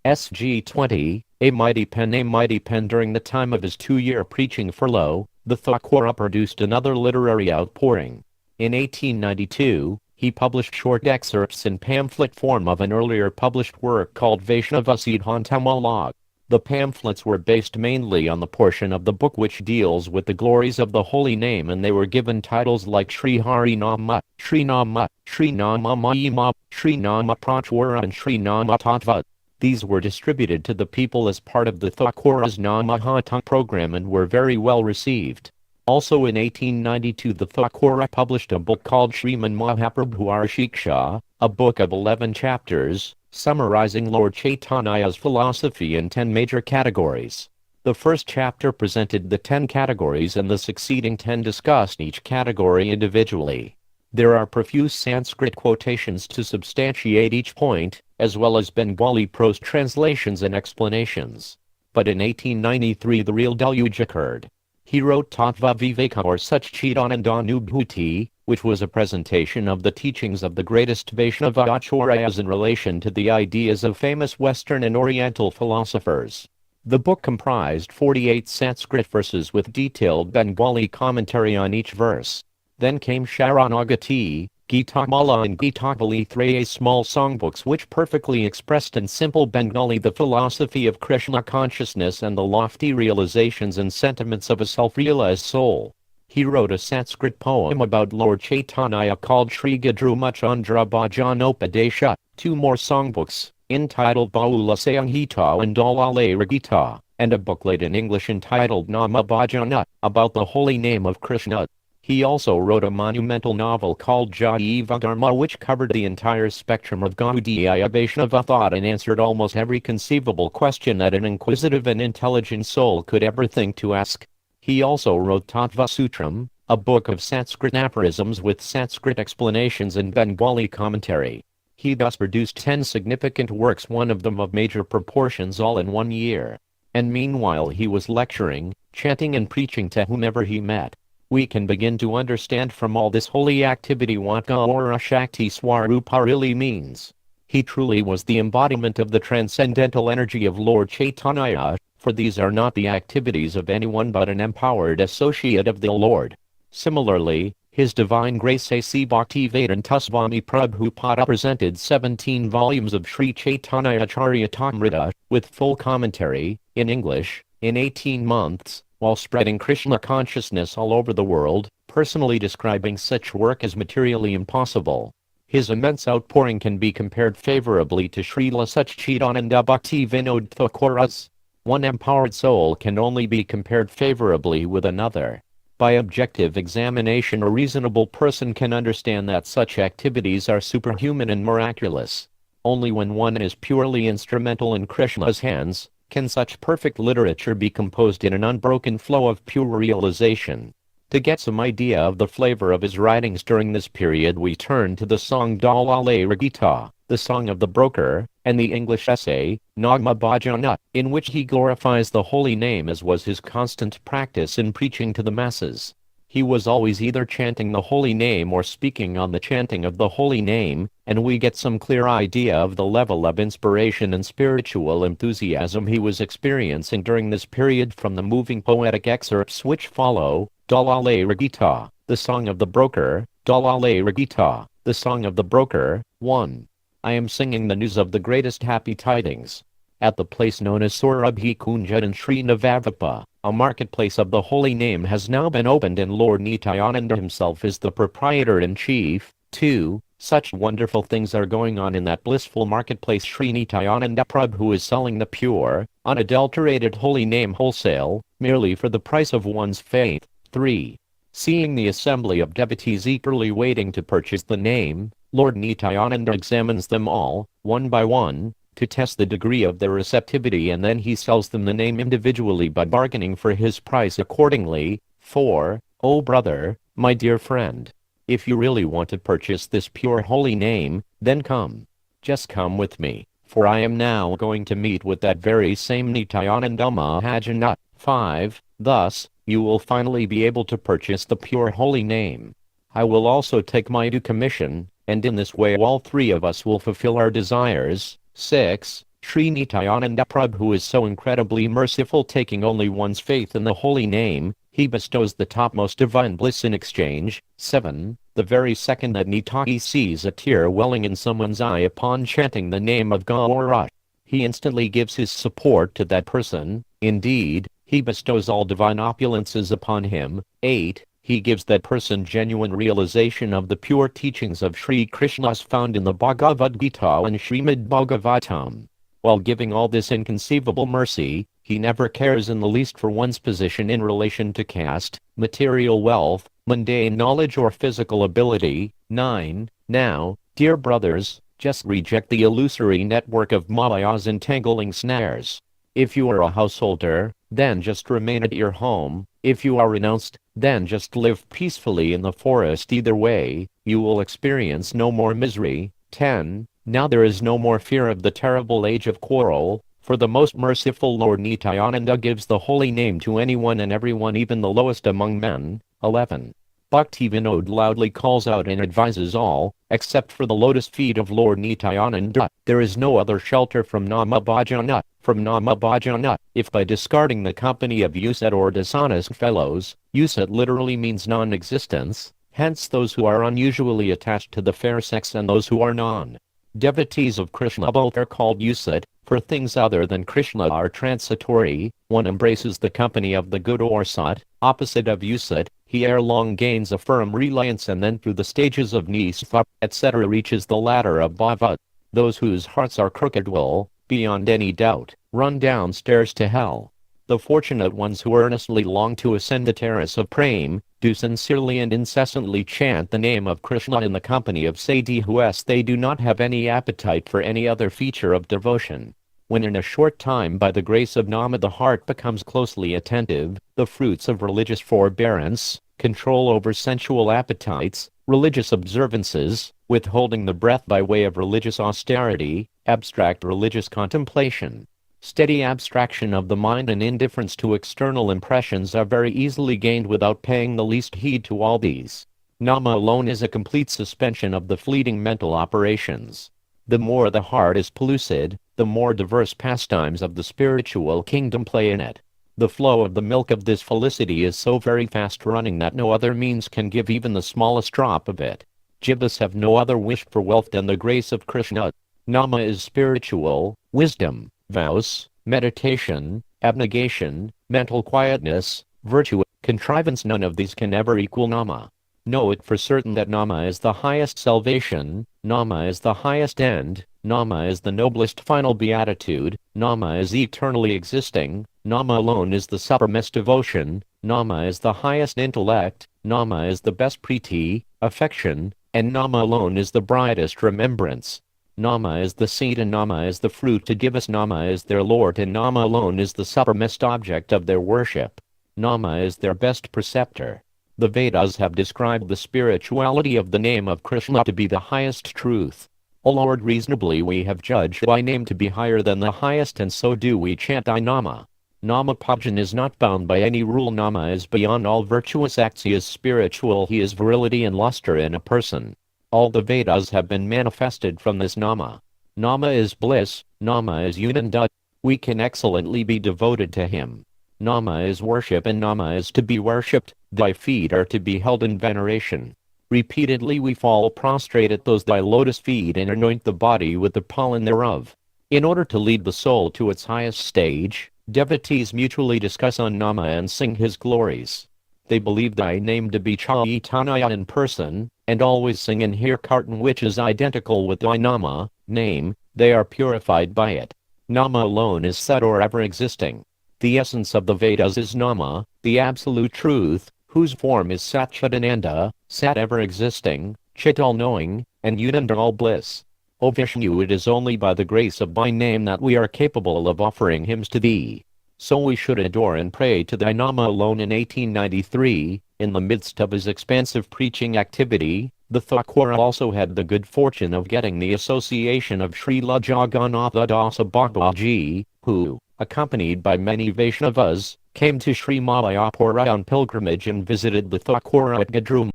SG 20, A Mighty Pen. A Mighty Pen. During the time of his 2-year preaching furlough, the Thakur produced another literary outpouring. In 1892, he published short excerpts in pamphlet form of an earlier published work called Vaishnava Siddhantamulak. The pamphlets were based mainly on the portion of the book which deals with the glories of the holy name, and they were given titles like Sri Hari Nama, Sri Nama, Sri Nama Mahima, Sri Nama Prachwara and Sri Nama Tattva. These were distributed to the people as part of the Thakur's Namahatma program and were very well received. Also in 1892 the Thakur published a book called Sriman Mahaprabhu Arshiksha, a book of 11 chapters, summarizing Lord Chaitanya's philosophy in 10 major categories. The first chapter presented the 10 categories and the succeeding 10 discussed each category individually. There are profuse Sanskrit quotations to substantiate each point, as well as Bengali prose translations and explanations. But in 1893 the real deluge occurred. He wrote Tattva Viveka or Satchidanandanubhuti, which was a presentation of the teachings of the greatest Vaishnava acharyas in relation to the ideas of famous Western and Oriental philosophers. The book comprised 48 Sanskrit verses with detailed Bengali commentary on each verse. Then came Sharanagati, Gitamala and Gitakali, 3 small songbooks which perfectly expressed in simple Bengali the philosophy of Krishna consciousness and the lofty realizations and sentiments of a self-realized soul. He wrote a Sanskrit poem about Lord Chaitanya called Sri Gadrumachandra Bhajanopadesha, 2 more songbooks, entitled Baula Sanghita and Dalale Ragita, and a booklet in English entitled Nama Bhajana, about the holy name of Krishna. He also wrote a monumental novel called Jaiva Dharma which covered the entire spectrum of Gaudiya Vaishnava thought and answered almost every conceivable question that an inquisitive and intelligent soul could ever think to ask. He also wrote Tattva Sutram, a book of Sanskrit aphorisms with Sanskrit explanations and Bengali commentary. He thus produced 10 significant works, one of them of major proportions, all in 1 year. And meanwhile he was lecturing, chanting and preaching to whomever he met. We can begin to understand from all this holy activity what Gaura Shakti Swarupa really means. He truly was the embodiment of the transcendental energy of Lord Chaitanya, for these are not the activities of anyone but an empowered associate of the Lord. Similarly, His Divine Grace A.C. Bhaktivedanta Swami Prabhupada presented 17 volumes of Sri Chaitanya Charitamrita, with full commentary, in English, in 18 months, while spreading Krishna consciousness all over the world. Personally describing such work as materially impossible. His immense outpouring can be compared favorably to Srila Satchidananda Bhaktivinoda Thakur's. One empowered soul can only be compared favorably with another. By objective examination, a reasonable person can understand that such activities are superhuman and miraculous. Only when one is purely instrumental in Krishna's hands, can such perfect literature be composed in an unbroken flow of pure realization. To get some idea of the flavor of his writings during this period, we turn to the song Dalale Ragita, the Song of the Broker, and the English essay, Nagma Bhajana, in which he glorifies the holy name as was his constant practice in preaching to the masses. He was always either chanting the holy name or speaking on the chanting of the holy name, and we get some clear idea of the level of inspiration and spiritual enthusiasm he was experiencing during this period from the moving poetic excerpts which follow. Dalale Ragita, the Song of the Broker, Dalale Ragita, the Song of the Broker, 1. I am singing the news of the greatest happy tidings. At the place known as Surabhi Kunja in Sri Navadvipa, a marketplace of the holy name has now been opened and Lord Nityananda himself is the proprietor-in-chief. 2. Such wonderful things are going on in that blissful marketplace. Sri Nityananda Prabhu is selling the pure, unadulterated holy name wholesale, merely for the price of one's faith. 3. Seeing the assembly of devotees eagerly waiting to purchase the name, Lord Nityananda examines them all, one by one, to test the degree of their receptivity, and then he sells them the name individually by bargaining for his price accordingly. 4. O brother, my dear friend, if you really want to purchase this pure holy name, then come. Just come with me, for I am now going to meet with that very same Nityananda Mahajana. 5. Thus, you will finally be able to purchase the pure holy name. I will also take my due commission, and in this way all 3 of us will fulfill our desires. 6. Sri Nityananda Prabhu is so incredibly merciful, taking only one's faith in the holy name, he bestows the topmost divine bliss in exchange. 7. The very second that Nitai sees a tear welling in someone's eye upon chanting the name of Gaura, he instantly gives his support to that person. Indeed, he bestows all divine opulences upon him. 8. He gives that person genuine realization of the pure teachings of Sri Krishna as found in the Bhagavad Gita and Srimad Bhagavatam. While giving all this inconceivable mercy, he never cares in the least for one's position in relation to caste, material wealth, mundane knowledge or physical ability. 9. Now, dear brothers, just reject the illusory network of Maya's entangling snares. If you are a householder, then just remain at your home. If you are renounced, then just live peacefully in the forest. Either way, you will experience no more misery. 10. Now there is no more fear of the terrible age of quarrel, for the most merciful Lord Nityananda gives the holy name to anyone and everyone, even the lowest among men. 11. Bhakti Vinod loudly calls out and advises all, except for the lotus feet of Lord Nityananda, there is no other shelter from Namabhajana. From Namabhajana, if by discarding the company of usat or dishonest fellows, usat literally means non-existence, hence those who are unusually attached to the fair sex and those who are non-devotees of Krishna both are called usat, for things other than Krishna are transitory. One embraces the company of the good or sat, opposite of usat, he ere long gains a firm reliance and then through the stages of nisva, etc. reaches the ladder of bhava. Those whose hearts are crooked will, beyond any doubt, run downstairs to hell. The fortunate ones who earnestly long to ascend the terrace of Prem, do sincerely and incessantly chant the name of Krishna in the company of sadhus. They do not have any appetite for any other feature of devotion. When in a short time by the grace of Nama the heart becomes closely attentive, the fruits of religious forbearance, control over sensual appetites, religious observances, withholding the breath by way of religious austerity, abstract religious contemplation, steady abstraction of the mind and indifference to external impressions are very easily gained without paying the least heed to all these. Nama alone is a complete suspension of the fleeting mental operations. The more the heart is pellucid, the more diverse pastimes of the spiritual kingdom play in it. The flow of the milk of this felicity is so very fast running that no other means can give even the smallest drop of it. Jivas have no other wish for wealth than the grace of Krishna. Nama is spiritual, wisdom, vows, meditation, abnegation, mental quietness, virtue, contrivance. None of these can ever equal Nama. Know it for certain that Nama is the highest salvation, Nama is the highest end, Nama is the noblest final beatitude, Nama is eternally existing, Nama alone is the supremest devotion, Nama is the highest intellect, Nama is the best priti, affection, and Nama alone is the brightest remembrance. Nama is the seed and Nama is the fruit to give us. Nama is their Lord and Nama alone is the supremest object of their worship. Nama is their best preceptor. The Vedas have described the spirituality of the name of Krishna to be the highest truth. O Lord, reasonably we have judged thy name to be higher than the highest, and so do we chant thy Nama. Nama Bhajan is not bound by any rule. Nama is beyond all virtuous acts. He is spiritual. He is virility and luster in a person. All the Vedas have been manifested from this Nama. Nama is bliss, Nama is Unanda. We can excellently be devoted to him. Nama is worship and Nama is to be worshipped. Thy feet are to be held in veneration. Repeatedly we fall prostrate at those thy lotus feet and anoint the body with the pollen thereof. In order to lead the soul to its highest stage, devotees mutually discuss on Nama and sing his glories. They believe thy name to be Chaitanya in person, and always sing and hear Kirtan, which is identical with thy Nama name. They are purified by it. Nama alone is Sat or ever existing. The essence of the Vedas is Nama, the absolute truth, whose form is Satchidananda, Sat ever existing, Chit all knowing, and Unanda all bliss. O Vishnu, it is only by the grace of thy name that we are capable of offering hymns to thee. So we should adore and pray to thy Nama alone. In 1893, in the midst of his expansive preaching activity, the Thakur also had the good fortune of getting the association of Srila Jagannatha Dasa Babaji, who, accompanied by many Vaishnavas, came to Sri Mayapura on pilgrimage and visited the Thakur at Gadrum.